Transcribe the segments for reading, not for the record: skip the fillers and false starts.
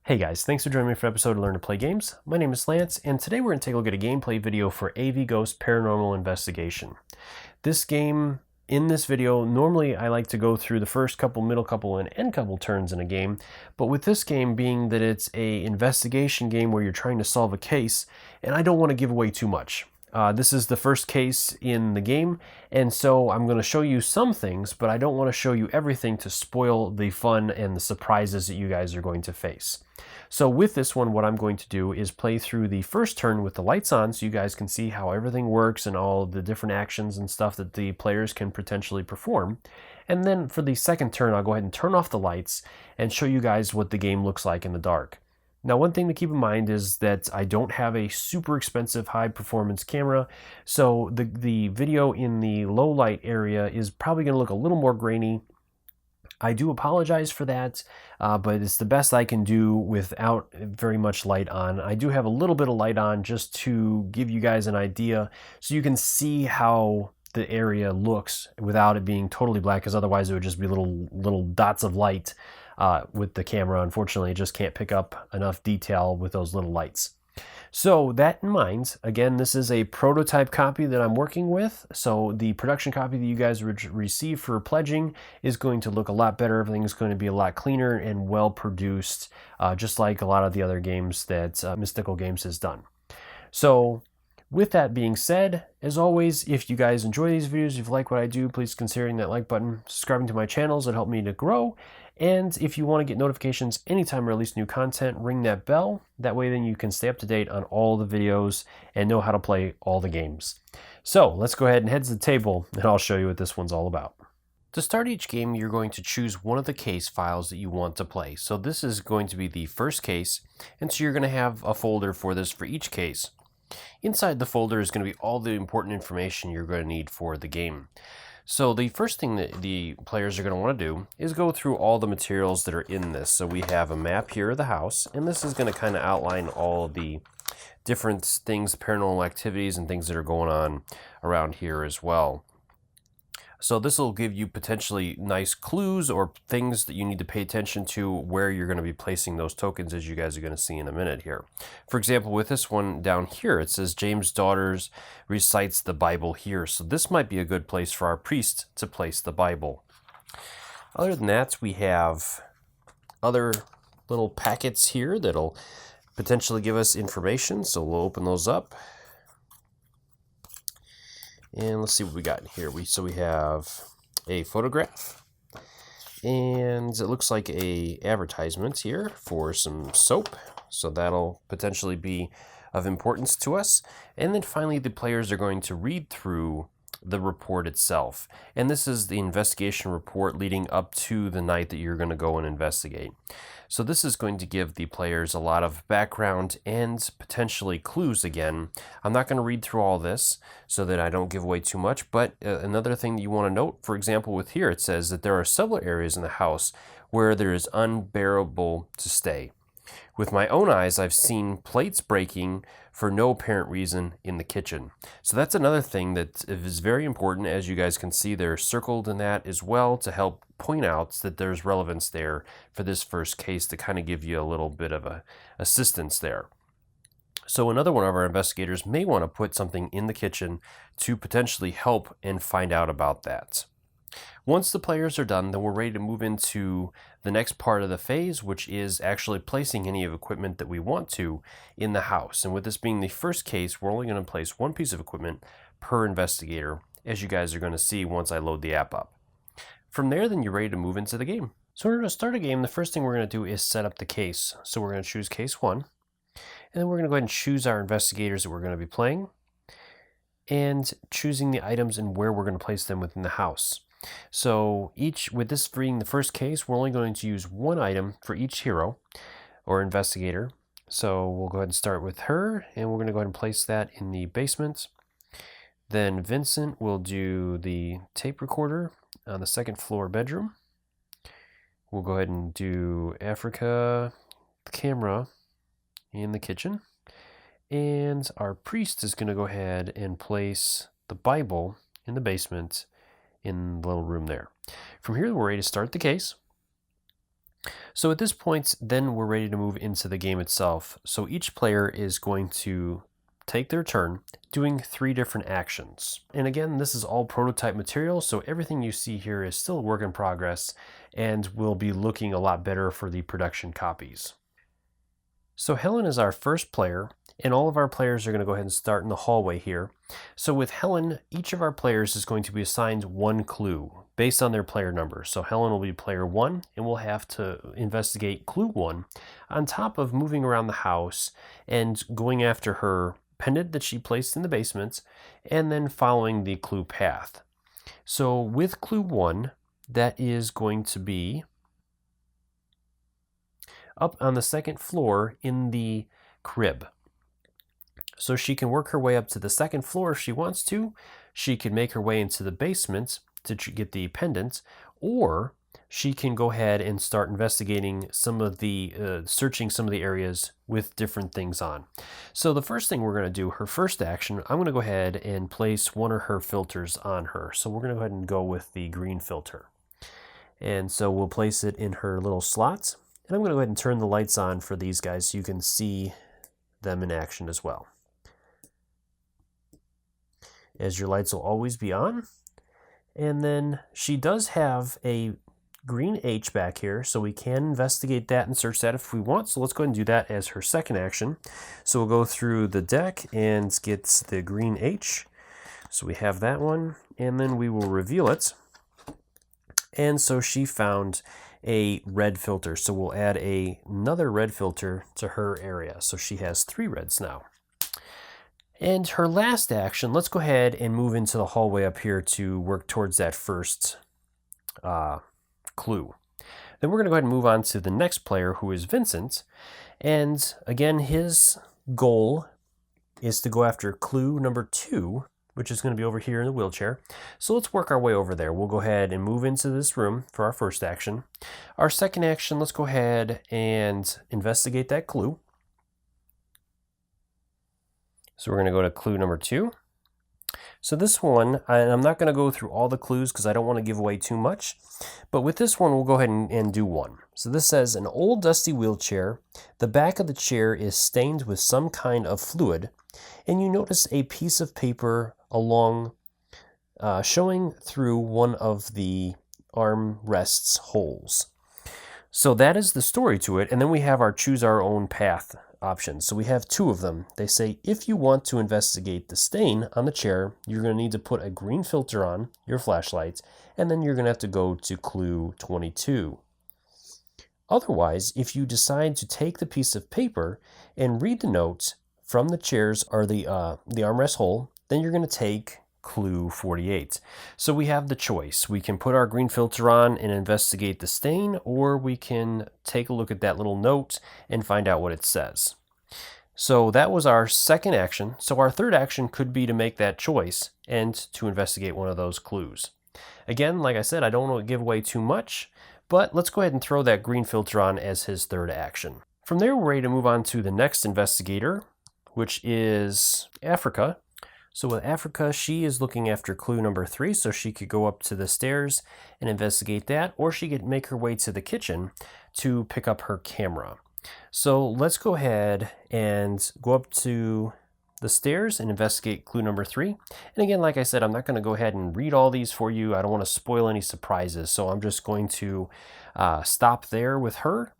Hey guys, thanks for joining me for an episode of Learn to Play Games. My name is Lance, and today we're going to take a look at a gameplay video for AVGhost Paranormal Investigation. This game, in this video, normally I like to go through the first couple, middle couple, and end couple turns in a game, but with this game being that it's a investigation game where you're trying to solve a case, and I don't want to give away too much. This is the first case in the game, and so I'm going to show you some things, but I don't want to show you everything to spoil the fun and the surprises that you guys are going to face. So with this one, what I'm going to do is play through the first turn with the lights on so you guys can see how everything works and all the different actions and stuff that the players can potentially perform. And then for the second turn, I'll go ahead and turn off the lights and show you guys what the game looks like in the dark. Now, one thing to keep in mind is that I don't have a super expensive high performance camera, so the video in the low light area is probably going to look a little more grainy. I do apologize for that, but it's the best I can do without very much light on. I do have a little bit of light on just to give you guys an idea so you can see how the area looks without it being totally black, because otherwise it would just be little dots of light with the camera. Unfortunately, it just can't pick up enough detail with those little lights. So that in mind, again, this is a prototype copy that I'm working with. So the production copy that you guys receive for pledging is going to look a lot better. Everything is going to be a lot cleaner and well produced, just like a lot of the other games that Mystical Games has done. So with that being said, as always, if you guys enjoy these videos, if you like what I do, please consider hitting that like button, subscribing to my channels. It helps me to grow. And if you want to get notifications anytime I release new content, ring that bell. That way then you can stay up to date on all the videos and know how to play all the games. So let's go ahead and head to the table and I'll show you what this one's all about. To start each game, you're going to choose one of the case files that you want to play. So this is going to be the first case, and so you're going to have a folder for this for each case. Inside the folder is going to be all the important information you're going to need for the game. So the first thing that the players are going to want to do is go through all the materials that are in this. So we have a map here of the house, and this is going to kind of outline all of the different things, paranormal activities and things that are going on around here as well. So this will give you potentially nice clues or things that you need to pay attention to where you're going to be placing those tokens, as you guys are going to see in a minute here. For example, with this one down here, it says James' daughters recites the Bible here. So this might be a good place for our priest to place the Bible. Other than that, we have other little packets here that'll potentially give us information. So we'll open those up. And let's see what we got in here. So we have a photograph, and it looks like a advertisement here for some soap. So that'll potentially be of importance to us. And then finally, the players are going to read through the report itself. And this is the investigation report leading up to the night that you're going to go and investigate. So this is going to give the players a lot of background and potentially clues again. I'm not going to read through all this so that I don't give away too much, but another thing that you want to note, for example, with here, it says that there are several areas in the house where there is unbearable to stay. With my own eyes, I've seen plates breaking for no apparent reason in the kitchen. So that's another thing that is very important. As you guys can see, they're circled in that as well to help point out that there's relevance there for this first case to kind of give you a little bit of a assistance there. So another one of our investigators may want to put something in the kitchen to potentially help and find out about that. Once the players are done, then we're ready to move into the next part of the phase, which is actually placing any of equipment that we want to in the house. And with this being the first case, we're only going to place one piece of equipment per investigator, as you guys are going to see once I load the app up. From there, then you're ready to move into the game. So in order to start a game, the first thing we're going to do is set up the case. So we're going to choose case 1, and then we're going to go ahead and choose our investigators that we're going to be playing, and choosing the items and where we're going to place them within the house. So with this being the first case, we're only going to use one item for each hero or investigator. So we'll go ahead and start with her, and we're going to go ahead and place that in the basement. Then Vincent will do the tape recorder on the second floor bedroom. We'll go ahead and do Africa, the camera in the kitchen. And our priest is going to go ahead and place the Bible in the basement in the little room there. From here, we're ready to start the case. So at this point, then we're ready to move into the game itself. So each player is going to take their turn doing 3 different actions. And again, this is all prototype material, so everything you see here is still a work in progress and will be looking a lot better for the production copies. So Helen is our first player, and all of our players are going to go ahead and start in the hallway here. So with Helen, each of our players is going to be assigned 1 clue based on their player number. So Helen will be player 1, and we'll have to investigate clue 1 on top of moving around the house and going after her pendant that she placed in the basement, and then following the clue path. So with clue 1, that is going to be up on the 2nd floor in the crib. So she can work her way up to the 2nd floor if she wants to. She can make her way into the basement to get the pendant, or she can go ahead and start investigating some of the, searching some of the areas with different things on. So the first thing we're going to do, her first action, I'm going to go ahead and place one of her filters on her. So we're going to go ahead and go with the green filter. And so we'll place it in her little slots. And I'm going to go ahead and turn the lights on for these guys so you can see them in action as well. As your lights will always be on. And then she does have a green H back here, so we can investigate that and search that if we want. So let's go ahead and do that as her second action. So we'll go through the deck and get the green H. So we have that one, and then we will reveal it. And so she found a red filter, so we'll add another red filter to her area. So she has 3 reds now. And her last action, let's go ahead and move into the hallway up here to work towards that first clue. Then we're going to go ahead and move on to the next player, who is Vincent. And again, his goal is to go after clue number 2, which is going to be over here in the wheelchair. So let's work our way over there. We'll go ahead and move into this room for our first action. Our second action, let's go ahead and investigate that clue. So we're going to go to clue number 2. So this one, I'm not going to go through all the clues because I don't want to give away too much. But with this one, we'll go ahead and do one. So this says, an old dusty wheelchair. The back of the chair is stained with some kind of fluid. And you notice a piece of paper along, showing through one of the armrest's holes. So that is the story to it. And then we have our choose our own path options. So we have 2 of them. They say, if you want to investigate the stain on the chair, you're going to need to put a green filter on your flashlight, and then you're going to have to go to clue 22. Otherwise, if you decide to take the piece of paper and read the notes from the chairs or the armrest hole, then you're going to take clue 48. So we have the choice. We can put our green filter on and investigate the stain, or we can take a look at that little note and find out what it says. So that was our second action. So our third action could be to make that choice and to investigate one of those clues. Again, like I said, I don't want to give away too much, but let's go ahead and throw that green filter on as his third action. From there, we're ready to move on to the next investigator, which is Africa. So with Africa, she is looking after clue number 3, so she could go up to the stairs and investigate that, or she could make her way to the kitchen to pick up her camera. So let's go ahead and go up to the stairs and investigate clue number 3. And again, like I said, I'm not going to go ahead and read all these for you. I don't want to spoil any surprises, so I'm just going to stop there with her.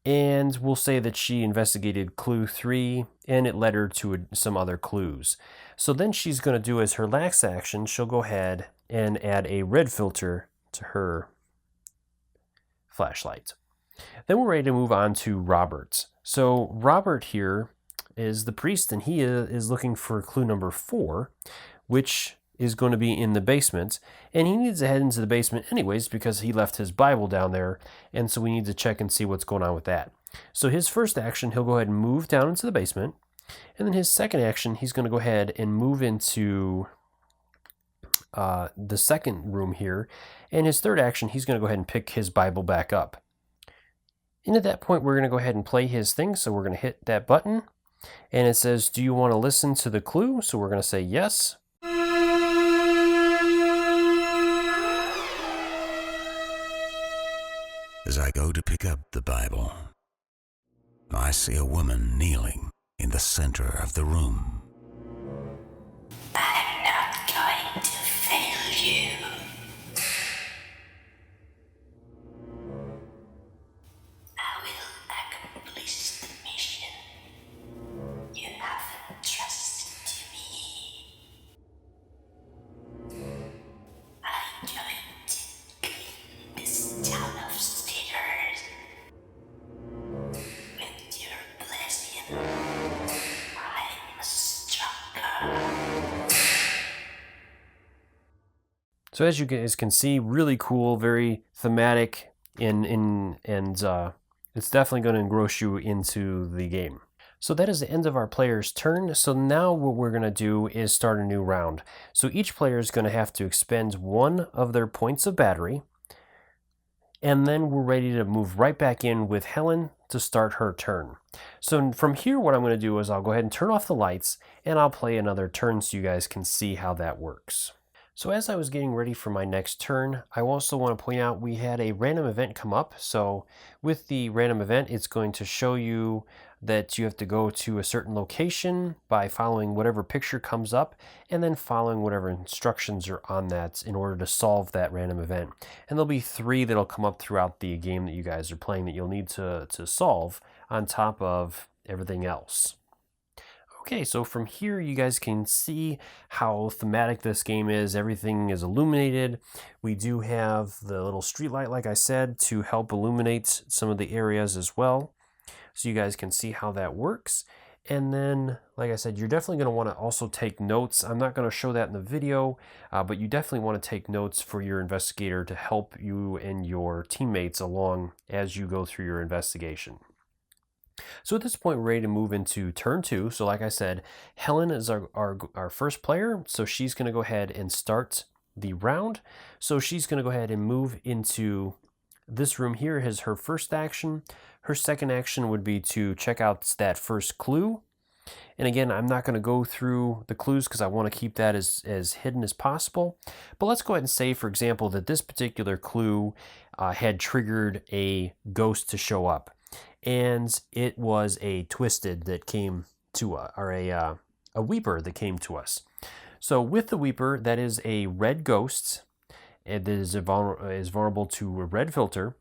And we'll say that she investigated clue 3 and it led her to some other clues. So then she's going to do as her last action, she'll go ahead and add a red filter to her flashlight. Then we're ready to move on to Robert. So Robert here is the priest, and he is looking for clue number 4, which is going to be in the basement, and he needs to head into the basement anyways because he left his Bible down there, and so we need to check and see what's going on with that. So his first action, he'll go ahead and move down into the basement, and then his second action, he's going to go ahead and move into the second room here, and his third action, he's going to go ahead and pick his Bible back up. And at that point, we're going to go ahead and play his thing, so we're going to hit that button, and it says, do you want to listen to the clue? So we're going to say yes. As I go to pick up the Bible, I see a woman kneeling in the center of the room. I'm not going to fail you. I will accomplish the mission you have entrusted to me. I'm going to clean this town of sinners. With your blessing, I'm stronger. So as you guys can see, really cool, very thematic, and it's definitely going to engross you into the game. So that is the end of our player's turn. So now what we're going to do is start a new round. So each player is going to have to expend one of their points of battery, and then we're ready to move right back in with Helen to start her turn. So from here, what I'm going to do is I'll go ahead and turn off the lights, and I'll play another turn so you guys can see how that works. So as I was getting ready for my next turn, I also want to point out we had a random event come up. So with the random event, it's going to show you that you have to go to a certain location by following whatever picture comes up and then following whatever instructions are on that in order to solve that random event. And there'll be 3 that'll come up throughout the game that you guys are playing that you'll need to solve on top of everything else. Okay, so from here you guys can see how thematic this game is. Everything is illuminated. We do have the little street light, like I said, to help illuminate some of the areas as well. So you guys can see how that works. And then, like I said, you're definitely going to want to also take notes. I'm not going to show that in the video, but you definitely want to take notes for your investigator to help you and your teammates along as you go through your investigation. So at this point, we're ready to move into turn 2. So like I said, Helen is our first player. So she's going to go ahead and start the round. So she's going to go ahead and move into this room here as her first action. Her second action would be to check out that first clue. And again, I'm not going to go through the clues because I want to keep that as hidden as possible. But let's go ahead and say, for example, that this particular clue had triggered a ghost to show up. And it was a twisted that came to us, or a weeper that came to us. So with the weeper, that is a red ghost, and that is vulnerable to a red filter.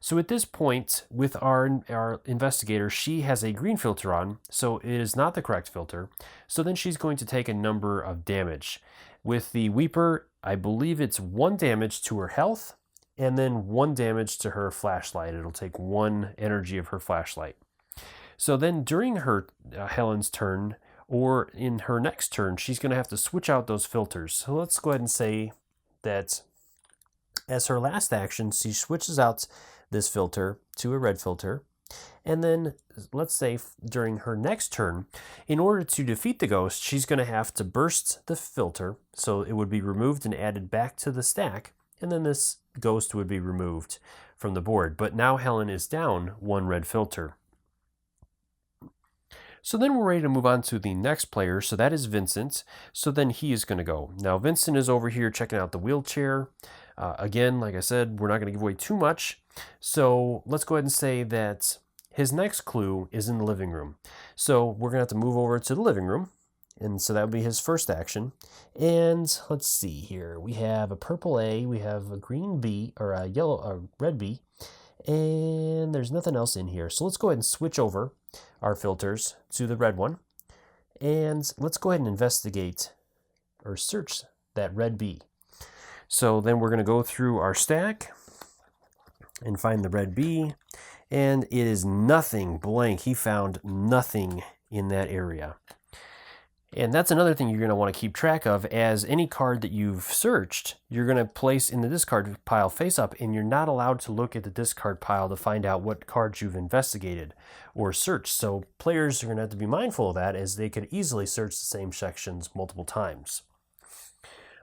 So at this point, with our investigator, she has a green filter on, so it is not the correct filter. So then she's going to take a number of damage. With the weeper, I believe it's 1 damage to her health, and then 1 damage to her flashlight. It'll take 1 energy of her flashlight. So then during her Helen's turn, or in her next turn, she's going to have to switch out those filters. So let's go ahead and say that as her last action, she switches out this filter to a red filter. And then let's say during her next turn, in order to defeat the ghost, she's going to have to burst the filter. So it would be removed and added back to the stack. And then this ghost would be removed from the board. But now Helen is down 1 red filter. So then we're ready to move on to the next player. So that is Vincent. So then he is going to go. Now Vincent is over here checking out the wheelchair. Again, like I said, we're not going to give away too much. So let's go ahead and say that his next clue is in the living room. So we're going to have to move over to the living room. And so that would be his first action. And let's see here. We have a purple A, we have a green B, or a red B, and there's nothing else in here. So let's go ahead and switch over our filters to the red one. And let's go ahead and investigate or search that red B. So then we're going to go through our stack and find the red B. And it is nothing, blank. He found nothing in that area. And that's another thing you're going to want to keep track of, as any card that you've searched, you're going to place in the discard pile face up, and you're not allowed to look at the discard pile to find out what cards you've investigated or searched. So players are going to have to be mindful of that, as they could easily search the same sections multiple times.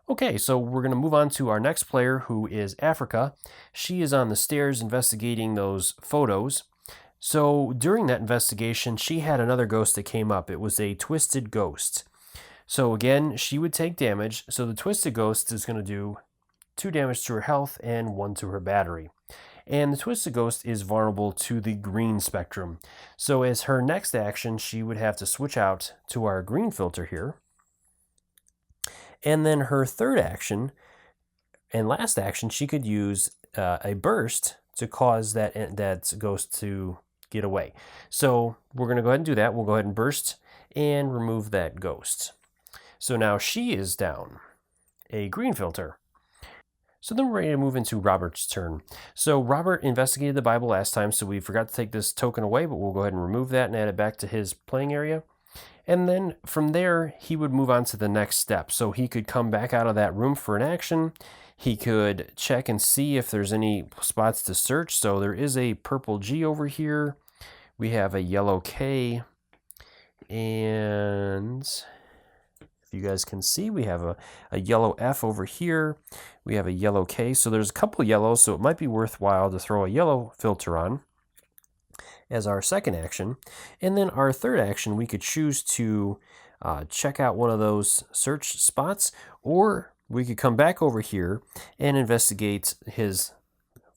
Okay, so we're going to move on to our next player, who is Africa. She is on the stairs investigating those photos. So during that investigation, she had another ghost that came up. It was a twisted ghost. So again, she would take damage. So the twisted ghost is going to do 2 damage to her health and 1 to her battery. And the Twisted Ghost is vulnerable to the green spectrum. So as her next action, she would have to switch out to our green filter here. And then her third action and last action, she could use a burst to cause that ghost to get away. So we're going to go ahead and do that. We'll go ahead and burst and remove that ghost. So now she is down a green filter. So then we're ready to move into Robert's turn. So Robert investigated the Bible last time, so we forgot to take this token away, but we'll go ahead and remove that and add it back to his playing area. And then from there, he would move on to the next step. So he could come back out of that room for an action. He could check and see if there's any spots to search. So there is a purple G over here. We have a yellow K. And if you guys can see, we have a yellow F over here. We have a yellow K. So there's a couple yellows, so it might be worthwhile to throw a yellow filter on as our second action. And then our third action, we could choose to check out one of those search spots, or we could come back over here and investigate his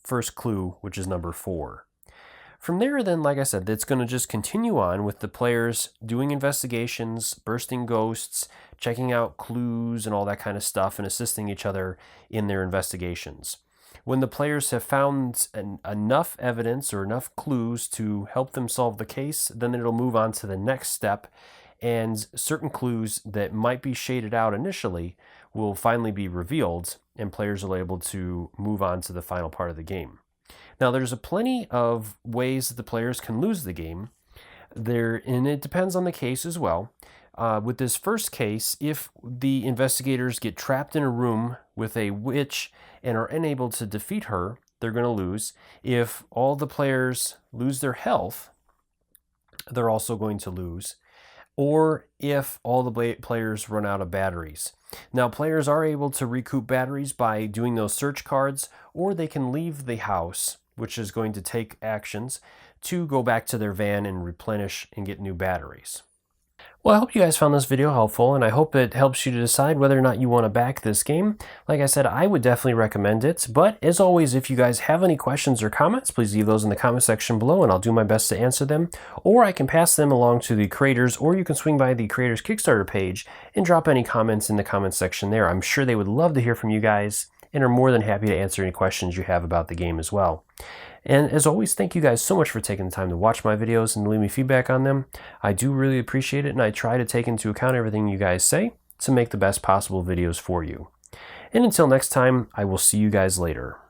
first clue, which is number 4. From there, then, like I said, it's going to just continue on with the players doing investigations, bursting ghosts, checking out clues and all that kind of stuff, and assisting each other in their investigations. When the players have found enough evidence or enough clues to help them solve the case, then it'll move on to the next step, and certain clues that might be shaded out initially will finally be revealed, and players are able to move on to the final part of the game. Now, there's plenty of ways that the players can lose the game, and it depends on the case as well. With this first case, if the investigators get trapped in a room with a witch and are unable to defeat her, they're going to lose. If all the players lose their health, they're also going to lose. Or if all the players run out of batteries. Now, players are able to recoup batteries by doing those search cards, or they can leave the house, which is going to take actions, to go back to their van and replenish and get new batteries. Well, I hope you guys found this video helpful, and I hope it helps you to decide whether or not you want to back this game. Like I said, I would definitely recommend it, but as always, if you guys have any questions or comments, please leave those in the comment section below, and I'll do my best to answer them, or I can pass them along to the creators, or you can swing by the creators Kickstarter page and drop any comments in the comment section there. I'm sure they would love to hear from you guys, and are more than happy to answer any questions you have about the game as well. And as always, thank you guys so much for taking the time to watch my videos and leave me feedback on them. I do really appreciate it, and I try to take into account everything you guys say to make the best possible videos for you. And until next time, I will see you guys later.